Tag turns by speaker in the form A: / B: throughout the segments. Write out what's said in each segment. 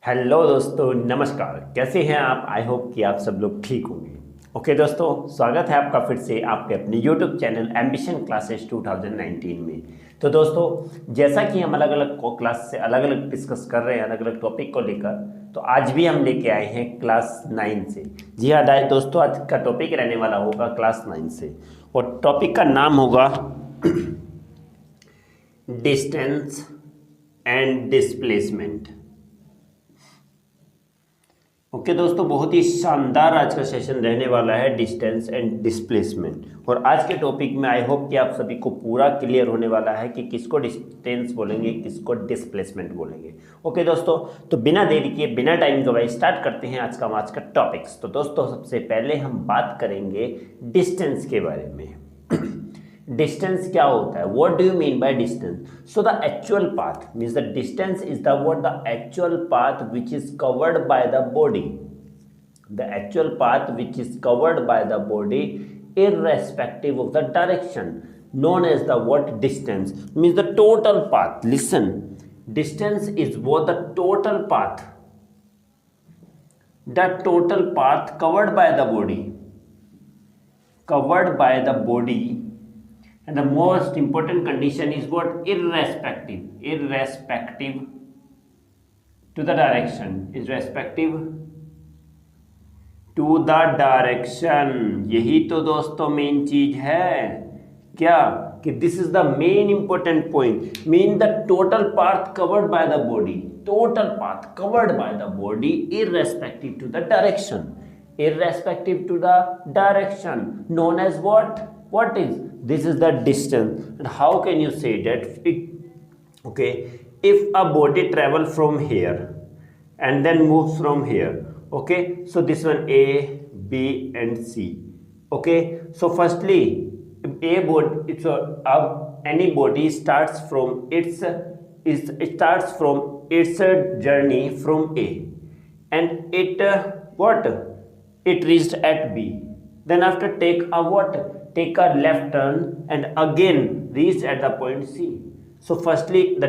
A: Hello दोस्तों, नमस्कार। कैसे हैं आप? आई होप कि आप सब लोग ठीक होंगे। ओके दोस्तों, स्वागत है आपका फिर से आपके अपने यूट्यूब चैनल एम्बिशन क्लासेस 2019 में। तो दोस्तों, जैसा कि हम अलग अलग क्लास से अलग अलग डिस्कस कर रहे हैं अलग अलग टॉपिक को लेकर, तो आज भी हम लेके आए हैं क्लास 9 से। जी हाँ दोस्तों, आज का टॉपिक रहने वाला होगा क्लास 9 से, और टॉपिक का नाम होगा डिस्टेंस एंड डिस्प्लेसमेंट। ओके दोस्तों, बहुत ही शानदार आज का सेशन रहने वाला है, डिस्टेंस एंड डिस्प्लेसमेंट। और आज के टॉपिक में आई होप कि आप सभी को पूरा क्लियर होने वाला है कि किसको डिस्टेंस बोलेंगे, किसको डिस्प्लेसमेंट बोलेंगे। ओके दोस्तों, तो बिना देरी किए बिना टाइम गवाए स्टार्ट करते हैं आज का टॉपिक्स। तो दोस्तों, सबसे पहले हम बात करेंगे डिस्टेंस के बारे में। डिस्टेंस क्या होता है? What do you mean by distance? So the actual path means the distance is the actual path which is covered by the body, the actual path which is covered by the body irrespective of the direction, known as the what distance means the total path. Listen, distance is what the total path covered by the body. And the most important condition is what? Irrespective to the direction, यही तो दोस्तों main चीज है। क्या? कि this is the main important point. Mean the total path covered by the body, irrespective to the direction, known as what is this is the distance. And how can you say that? If a body travel from here and then moves from here, okay, so this one A, B and C. Okay, so firstly any body starts from its journey from A, and it reached at B. Then after take a left turn and again reached at the point C. So firstly the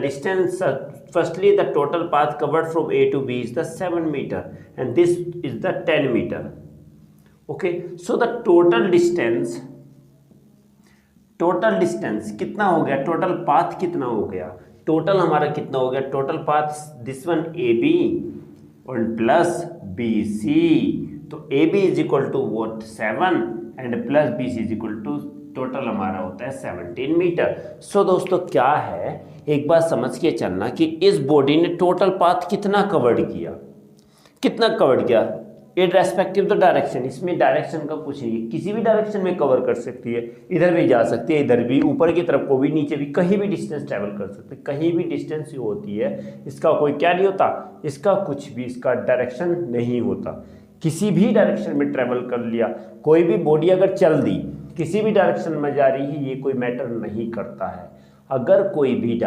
A: total path covered from A to B is the 7 meter and this is the 10 meter. Okay, so the total distance कितना हो गया? Total path कितना हो गया? Total हमारा कितना हो गया? Total path this one AB और प्लस BC, तो AB is equal to what? 7 and plus BC is equal to total हमारा होता है 17 मीटर। सो दोस्तों, क्या है, एक बात समझ के चलना कि इस बॉडी ने टोटल पाथ कितना कवर्ड किया, इररेस्पेक्टिव द डायरेक्शन। इसमें डायरेक्शन का कुछ नहीं है, किसी भी डायरेक्शन में कवर कर सकती है, इधर भी जा सकती है, इधर भी, ऊपर की तरफ को भी, नीचे भी, कहीं भी डिस्टेंस ट्रैवल कर सकते हैं। कहीं भी डिस्टेंस जो होती है इसका कोई क्या नहीं होता, इसका कुछ भी, इसका डायरेक्शन नहीं होता। किसी भी डायरेक्शन में ट्रैवल कर लिया, कोई भी बॉडी अगर चल दी, किसी भी डायरेक्शन में जा रही है, ये कोई मैटर नहीं करता है। अगर कोई भी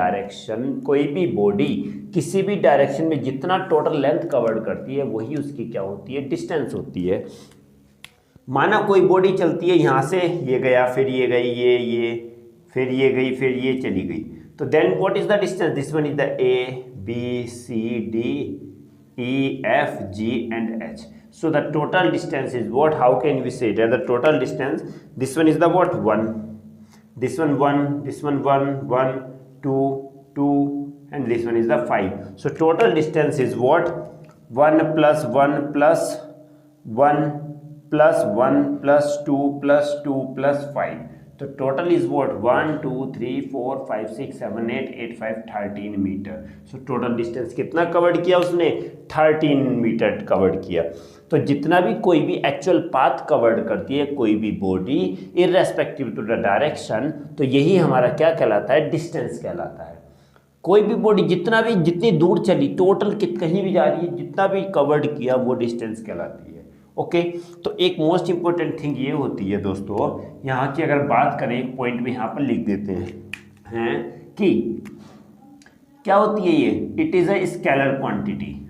A: बॉडी किसी भी डायरेक्शन में जितना टोटल लेंथ कवर करती है, वही उसकी क्या होती है? डिस्टेंस होती है। माना कोई बॉडी चलती है, यहाँ से ये गया, फिर ये गई, ये फिर ये गई, फिर ये चली गई, तो then what is the distance? This one is the A, B, C, D, E, F, G and H. So the total distance is what? How can we say that the total distance? This one is the what? 1. This one 1. This one 1. 1, 2, 2, and this one is the 5. So total distance is what? 1 plus 1 plus 1 plus 1 plus 2 plus 2 plus 5. तो total is what? 1 2 3 4 5 6 7 8 8 5 13 metre. So total distance कितना covered किया उसने? 13 metre covered किया। तो जितना भी कोई भी एक्चुअल पाथ कवर्ड करती है कोई भी body irrespective to the direction, तो यही हमारा क्या कहलाता है? डिस्टेंस कहलाता है। कोई भी बॉडी जितनी दूर चली, टोटल कहीं भी जा रही है, जितना भी कवर्ड किया, वो डिस्टेंस कहलाती है। ओके, तो एक मोस्ट इंपॉर्टेंट थिंग ये होती है दोस्तों, यहाँ की अगर बात करें, एक पॉइंट में यहाँ पर लिख देते हैं कि क्या होती है ये? It is a scalar quantity.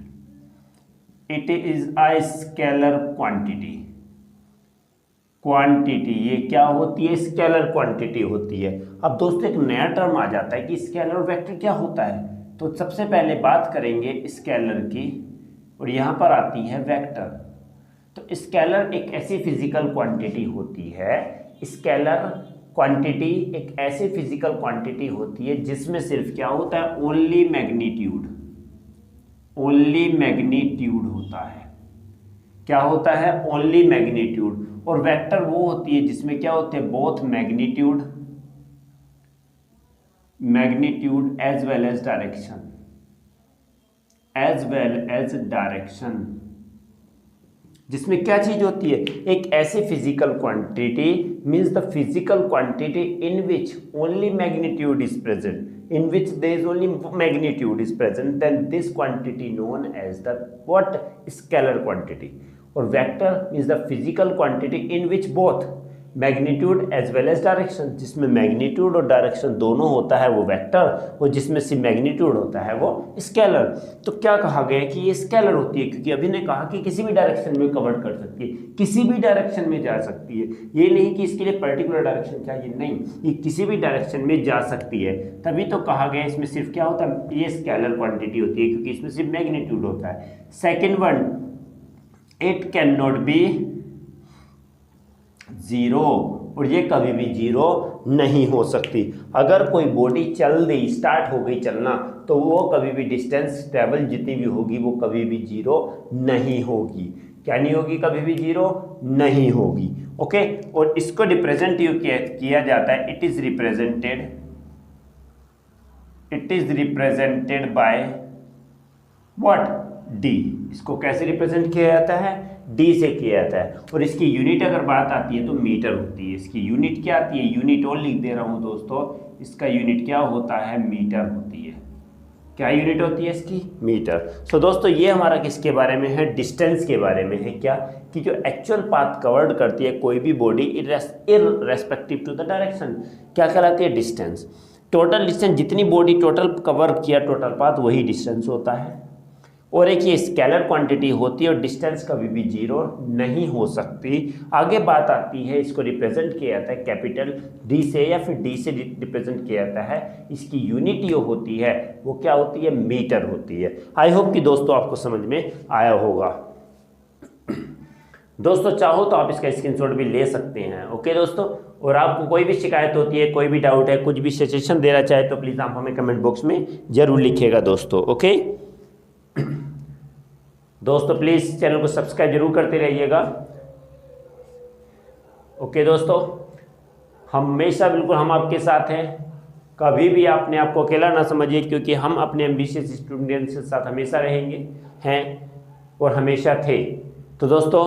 A: ये क्या होती है? स्केलर क्वांटिटी होती है। अब दोस्तों, एक नया टर्म आ जाता है कि स्केलर वेक्टर क्या होता है। तो सबसे पहले बात करेंगे स्केलर की। और यहाँ पर आती है वेक्टर। तो स्केलर एक ऐसी फिजिकल क्वांटिटी होती है, स्केलर क्वांटिटी एक ऐसी फिजिकल क्वांटिटी होती है जिसमें सिर्फ क्या होता है, ओनली मैग्नीट्यूड होता है। क्या होता है, ओनली मैग्नीट्यूड। और वेक्टर वो होती है जिसमें क्या होते हैं, both magnitude as well as direction, जिसमें क्या चीज होती है, एक ऐसी physical quantity means the physical quantity in which only magnitude is present, in which there is only magnitude is present, then this quantity known as the what, scalar quantity. और vector means the physical quantity in which both magnitude as well as direction, जिसमें magnitude और direction दोनों होता है वो vector, और जिसमें सिर्फ मैग्नीट्यूड होता है वो स्केलर। तो क्या कहा गया कि ये स्केलर होती है, क्योंकि अभी ने कहा कि किसी भी डायरेक्शन में कवर कर सकती है, किसी भी डायरेक्शन में जा सकती है। ये नहीं कि इसके लिए पर्टिकुलर डायरेक्शन चाहिए, नहीं, ये किसी भी डायरेक्शन में जा सकती है। तभी तो कहा गया इसमें सिर्फ क्या होता है, ये स्केलर क्वांटिटी होती है, क्योंकि इसमें सिर्फ मैग्नीट्यूड होता है। Second one, it can not be zero, और ये कभी भी जीरो नहीं हो सकती। अगर कोई बॉडी चल दी, स्टार्ट हो गई चलना, तो वो कभी भी डिस्टेंस ट्रेवल जितनी भी होगी वो कभी भी जीरो नहीं होगी। क्या नहीं होगी, कभी भी जीरो नहीं होगी। ओके, और इसको रिप्रेजेंट किया जाता है, it is represented by what, D. इसको कैसे रिप्रेजेंट किया जाता है, डी से किया जाता है। और इसकी यूनिट अगर बात आती है तो मीटर होती है। इसकी यूनिट क्या आती है, यूनिट और लिख दे रहा हूं दोस्तों, इसका यूनिट क्या होता है, मीटर होती है। क्या यूनिट होती है इसकी, मीटर। सो दोस्तों ये हमारा किसके बारे में है, डिस्टेंस के बारे में है। क्या कि जो एक्चुअल पाथ कवर्ड करती है कोई भी body irrespective to the direction, क्या कहलाती है, डिस्टेंस। टोटल डिस्टेंस, जितनी बॉडी टोटल कवर किया टोटल पाथ, वही डिस्टेंस होता है। और एक ये स्केलर क्वांटिटी होती है, और डिस्टेंस कभी भी जीरो नहीं हो सकती। आगे बात आती है, इसको रिप्रेजेंट किया जाता है कैपिटल डी से या फिर डी से रिप्रेजेंट किया जाता है। इसकी यूनिट जो होती है वो क्या होती है, मीटर होती है। आई होप कि दोस्तों आपको समझ में आया होगा। दोस्तों चाहो तो आप इसका स्क्रीनशॉट भी ले सकते हैं। ओके दोस्तों, और आपको कोई भी शिकायत होती है, कोई भी डाउट है, कुछ भी सजेशन देना चाहे तो प्लीज़ आप हमें कमेंट बॉक्स में जरूर लिखिएगा दोस्तों। ओके दोस्तों, प्लीज़ चैनल को सब्सक्राइब जरूर करते रहिएगा। ओके दोस्तों, हमेशा बिल्कुल हम आपके साथ हैं। कभी भी आपने आपको अकेला ना समझिए, क्योंकि हम अपने एम्बिशियस स्टूडेंट्स के साथ हमेशा रहेंगे, हैं और हमेशा थे। तो दोस्तों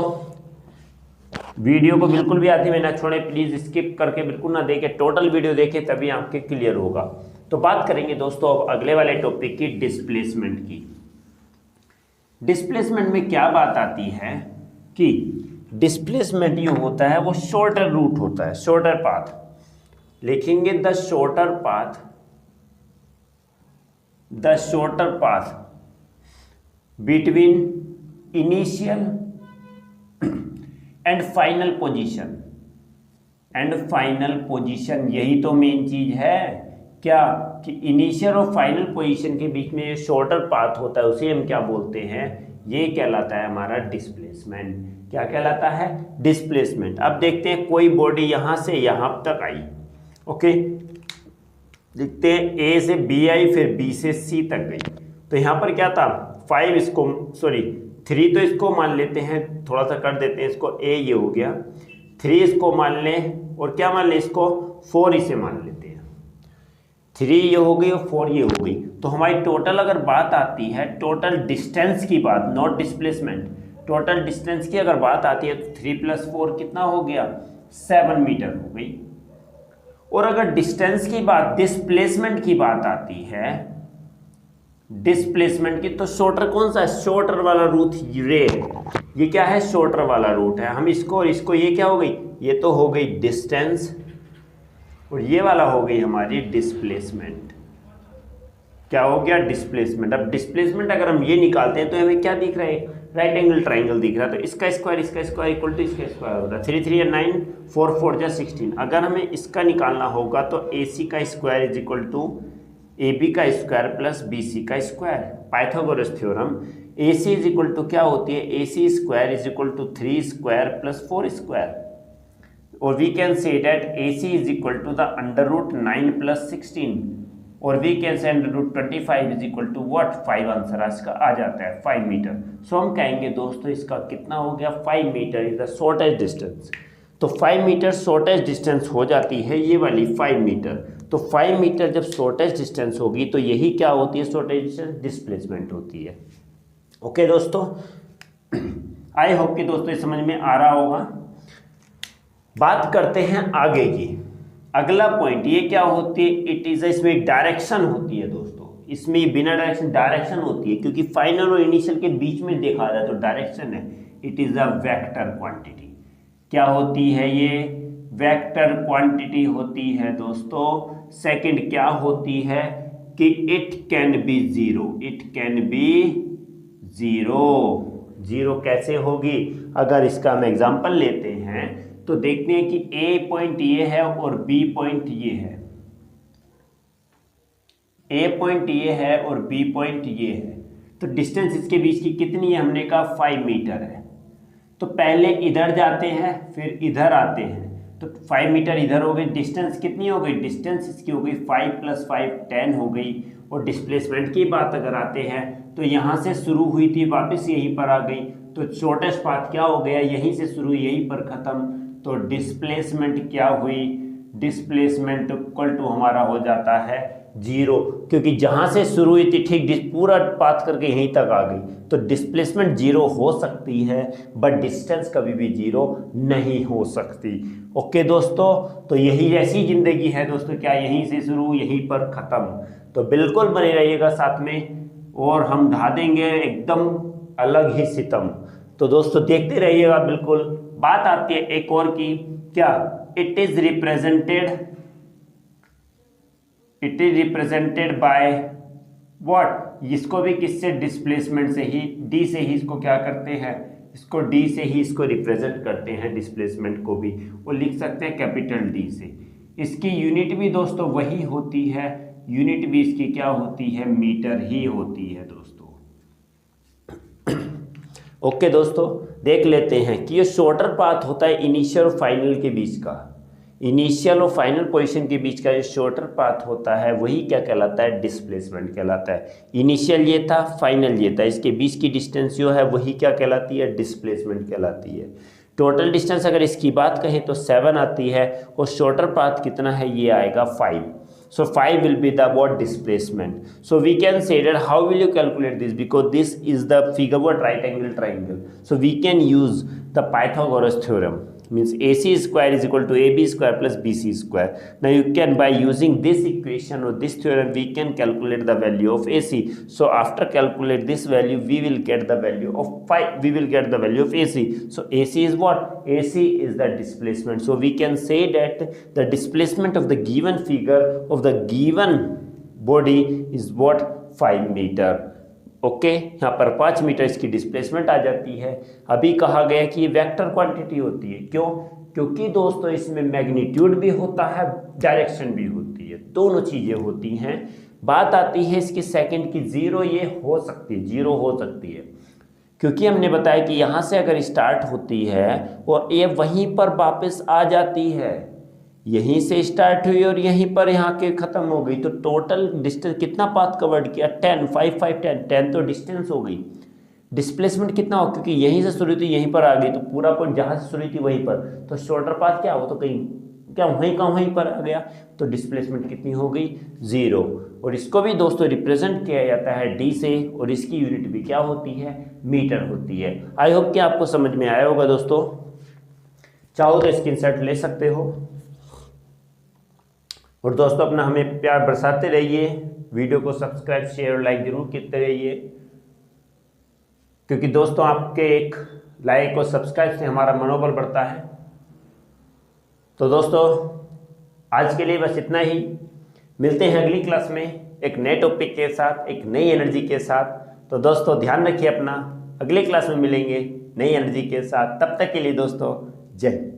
A: वीडियो को बिल्कुल भी आधे में ना छोड़ें, प्लीज़ स्किप करके बिल्कुल ना देखें, टोटल वीडियो देखें, तभी आपके क्लियर होगा। तो बात करेंगे दोस्तों अब अगले वाले टॉपिक की, डिस्प्लेसमेंट की। डिस्प्लेसमेंट में क्या बात आती है कि डिस्प्लेसमेंट जो होता है वो शॉर्टर रूट होता है, शॉर्टर पाथ। लिखेंगे the shorter path between initial and final position. यही तो मेन चीज है, क्या कि इनिशियल और फाइनल पोजीशन के बीच में शॉर्टर पाथ होता है, उसे हम क्या बोलते हैं, ये कहलाता है हमारा डिस्प्लेसमेंट। क्या कहलाता है, डिस्प्लेसमेंट। अब देखते हैं कोई बॉडी यहां से यहां तक आई। ओके, देखते हैं ए से बी आई, फिर बी से सी तक गई। तो यहां पर क्या था, 3 तो इसको मान लेते हैं, थोड़ा सा कर देते हैं इसको, ए ये हो गया, 3 इसको मान लें, और क्या मान लें इसको, 4 इसे मान लेते हैं। 3 ये हो गई और 4 ये हो गई। तो हमारी टोटल अगर बात आती है, टोटल डिस्टेंस की बात, नॉट डिस्प्लेसमेंट, टोटल डिस्टेंस की अगर बात आती है तो 3 + 4 कितना हो गया, 7 मीटर हो गई। और अगर डिस्टेंस की बात, डिस्प्लेसमेंट की बात आती है, डिस्प्लेसमेंट की, तो शॉर्टर कौन सा है, शॉर्टर वाला रूट रे, ये क्या है, शॉर्टर वाला रूट है। हम इसको और इसको, ये क्या हो गई, ये तो हो गई डिस्टेंस, और ये वाला हो गई हमारी डिस्प्लेसमेंट। क्या हो गया, डिस्प्लेसमेंट। अब डिस्प्लेसमेंट अगर हम ये निकालते हैं तो हमें क्या दिख रहा है, राइट एंगल ट्राइंगल दिख रहा है। तो इसका स्क्वायर इक्वल टू इसका स्क्वायर होगा, 3 3 या 9, 4 4 जा 16। अगर हमें इसका निकालना होगा तो AC का square is equal to AB का स्क्वायर प्लस BC का square. Pythagoras theorem AC is equal to क्या होती है, AC square is equal to 3 square plus 4 square, और we can say that AC is equal to the under root 9 plus 16, और we can say under root 25 is equal to what, 5 answer इसका आ जाता है 5 metre. सो हम कहेंगे दोस्तों इसका कितना हो गया, 5 metre is the shortest distance. तो 5 मीटर शॉर्टेस्ट डिस्टेंस हो जाती है ये वाली 5 मीटर। तो 5 मीटर जब शॉर्टेस्ट डिस्टेंस होगी तो यही क्या होती है, शॉर्टेस्ट डिस्टेंस डिस्प्लेसमेंट होती है। ओके दोस्तों, आई होप कि दोस्तों ये समझ में आ रहा होगा। बात करते हैं आगे की। अगला पॉइंट ये क्या होती है, इट इज इसमें डायरेक्शन होती है दोस्तों, इसमें बिना डायरेक्शन होती है, क्योंकि फाइनल और इनिशियल के बीच में देखा जाए तो डायरेक्शन है। It is a vector quantity. क्या होती है ये, वेक्टर क्वांटिटी होती है दोस्तों। सेकंड क्या होती है कि it can be zero, it can be zero. Zero कैसे होगी, अगर इसका हम एग्जांपल लेते हैं तो देखते हैं कि A पॉइंट ये है और B पॉइंट ये है, A पॉइंट ये है और B पॉइंट ये है। तो डिस्टेंस इसके बीच की कितनी है, हमने कहा 5 मीटर है। तो पहले इधर जाते हैं फिर इधर आते हैं, तो 5 मीटर इधर हो गई। डिस्टेंस कितनी हो गई, डिस्टेंस इसकी हो गई 5 + 5 10 हो गई। और डिस्प्लेसमेंट की बात अगर आते हैं तो यहाँ से शुरू हुई थी वापस यहीं पर आ गई, तो शॉर्टेस्ट पाथ क्या हो गया, यहीं से शुरू यहीं पर खत्म। तो डिस्प्लेसमेंट क्या हुई, डिस्प्लेसमेंट इक्वल टू हमारा हो जाता है 0, क्योंकि जहां से शुरू हुई थी ठीक पूरा पाथ करके यहीं तक आ गई। तो डिस्प्लेसमेंट 0 हो सकती है बट डिस्टेंस कभी भी 0 नहीं हो सकती। ओके दोस्तों, तो यही ऐसी जिंदगी है दोस्तों, क्या यहीं से शुरू यहीं पर खत्म। तो बिल्कुल बने रहिएगा साथ में, और हम ढा देंगे एकदम अलग ही सितम। तो दोस्तों देखते रहिएगा बिल्कुल। बात आती है एक और की, क्या, it is represented by what, इसको भी किससे, डिस्प्लेसमेंट से ही, डी से ही इसको क्या करते हैं, इसको डी से ही इसको रिप्रेजेंट करते हैं डिस्प्लेसमेंट को भी, और लिख सकते हैं कैपिटल डी से। इसकी यूनिट भी दोस्तों वही होती है, यूनिट भी इसकी क्या होती है, मीटर ही होती है दोस्तों। ओके दोस्तों, देख लेते हैं कि ये शॉर्टर पाथ होता है इनिशियल और फाइनल के बीच का, इनिशियल और फाइनल पोजीशन के बीच का जो शॉर्टर पाथ होता है वही क्या कहलाता है, डिस्प्लेसमेंट कहलाता है। इनिशियल ये था, फाइनल ये था, इसके बीच की डिस्टेंस जो है वही क्या कहलाती है, डिस्प्लेसमेंट कहलाती है। टोटल डिस्टेंस अगर इसकी बात कहें तो 7 आती है, और शॉर्टर पाथ कितना है, ये आएगा 5। So 5 will be the what, displacement. So we can say that how will you calculate this, because this is the figure what, right angle triangle. So we can use the Pythagoras theorem, means AC square is equal to AB square plus BC square. Now you can, by using this equation or this theorem, we can calculate the value of AC. So after calculate this value, we will get the value of we will get the value of AC. So AC is what, AC is the displacement. So we can say that the displacement of the given figure of the given body is what, 5 meter. Okay, यहाँ पर 5 metre इसकी displacement आ जाती है। अभी कहा गया कि ये वेक्टर क्वांटिटी होती है, क्यों, क्योंकि दोस्तों इसमें मैग्नीट्यूड भी होता है, डायरेक्शन भी होती है, दोनों चीजें होती हैं। बात आती है इसकी सेकंड की, 0 ये हो सकती है, 0 हो सकती है, क्योंकि हमने बताया कि यहाँ से अगर स्टार्ट होती है और ये वहीं पर वापस आ जाती है, यहीं से स्टार्ट हुई और यहीं पर यहाँ के खत्म हो गई, तो टोटल डिस्टेंस कितना पाथ कवर्ड किया, 10, 5, 5, 10 तो डिस्टेंस हो गई। डिस्प्लेसमेंट कितना हो, क्योंकि यहीं से शुरू थी यहीं पर आ गई, तो पूरा पॉइंट जहाँ से शुरू थी वहीं पर, तो शॉर्टर पाथ क्या हो, तो कहीं क्या वहीं पर आ गया, तो डिस्प्लेसमेंट कितनी हो गई, 0। और इसको भी दोस्तों रिप्रेजेंट किया जाता है डी से, और इसकी यूनिट भी क्या होती है, मीटर होती है। आई होप कि आपको समझ में आया होगा दोस्तों। चाहो तो स्क्रीनशॉट ले सकते हो, और दोस्तों अपना हमें प्यार बरसाते रहिए, वीडियो को सब्सक्राइब, शेयर और लाइक जरूर करते रहिए, क्योंकि दोस्तों आपके एक लाइक और सब्सक्राइब से हमारा मनोबल बढ़ता है। तो दोस्तों आज के लिए बस इतना ही, मिलते हैं अगली क्लास में एक नए टॉपिक के साथ, एक नई एनर्जी के साथ। तो दोस्तों ध्यान रखिए अपना, अगले क्लास में मिलेंगे नई एनर्जी के साथ। तब तक के लिए दोस्तों जय हिंद।